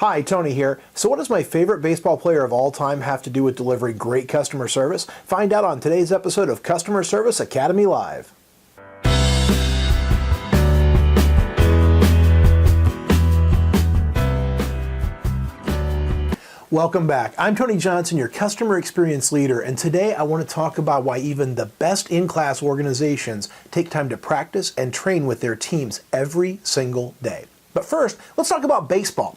Hi, Tony here. So what does my favorite baseball player of all time have to do with delivering great customer service? Find out on today's episode of Customer Service Academy Live. Welcome back. I'm Tony Johnson, your customer experience leader, and today I want to talk about why even the best in-class organizations take time to practice and train with their teams every single day. But first, let's talk about baseball.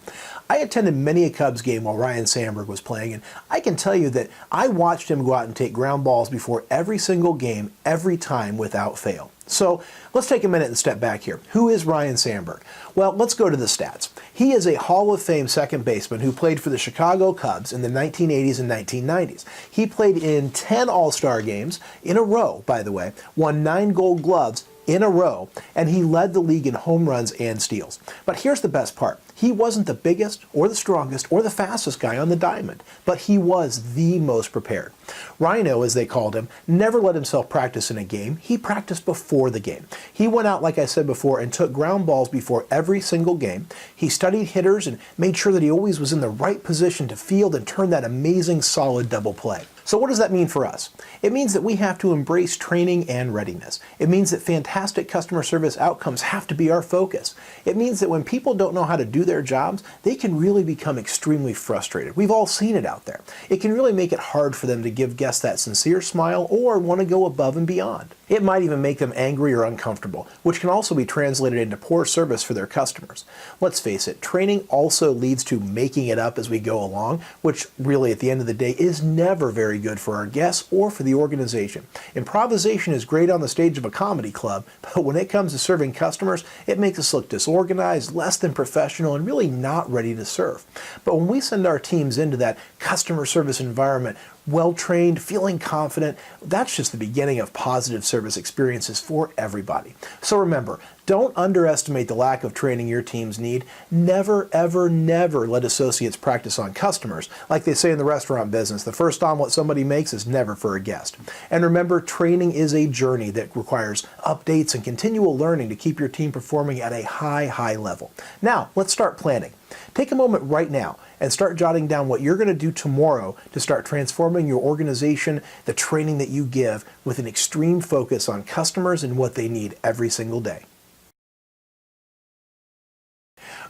I attended many a Cubs game while Ryne Sandberg was playing, and I can tell you that I watched him go out and take ground balls before every single game, every time without fail. So let's take a minute and step back here. Who is Ryne Sandberg? Well, let's go to the stats. He is a Hall of Fame second baseman who played for the Chicago Cubs in the 1980s and 1990s. He played in 10 All-Star games in a row, by the way, won 9 Gold Gloves in a row, and he led the league in home runs and steals. But here's the best part. He wasn't the biggest or the strongest or the fastest guy on the diamond, but he was the most prepared. Rhino, as they called him, never let himself practice in a game. He practiced before the game. He went out, like I said before, and took ground balls before every single game. He studied hitters and made sure that he always was in the right position to field and turn that amazing solid double play. So what does that mean for us? It means that we have to embrace training and readiness. It means that fantastic customer service outcomes have to be our focus. It means that when people don't know how to do their jobs, they can really become extremely frustrated. We've all seen it out there. It can really make it hard for them to give guests that sincere smile or want to go above and beyond. It might even make them angry or uncomfortable, which can also be translated into poor service for their customers. Let's face it, training also leads to making it up as we go along, which really at the end of the day is never very good for our guests or for the organization. Improvisation is great on the stage of a comedy club, but when it comes to serving customers, it makes us look disorganized, less than professional, and really not ready to serve. But when we send our teams into that customer service environment, well-trained, feeling confident, that's just the beginning of positive service experiences for everybody. So remember, don't underestimate the lack of training your teams need. Never, ever, never let associates practice on customers. Like they say in the restaurant business, the first omelet somebody makes is never for a guest. And remember, training is a journey that requires updates and continual learning to keep your team performing at a high level. Now, let's start planning. Take a moment right now and start jotting down what you're going to do tomorrow to start transforming your organization, the training that you give, with an extreme focus on customers and what they need every single day.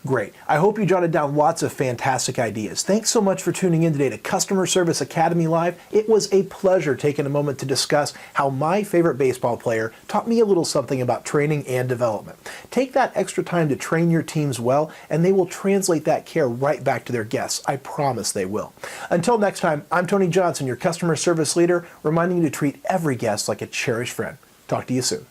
Great. I hope you jotted down lots of fantastic ideas. Thanks so much for tuning in today to Customer Service Academy Live. It was a pleasure taking a moment to discuss how my favorite baseball player taught me a little something about training and development. Take that extra time to train your teams well, and they will translate that care right back to their guests. I promise they will. Until next time, I'm Tony Johnson, your customer service leader, reminding you to treat every guest like a cherished friend. Talk to you soon.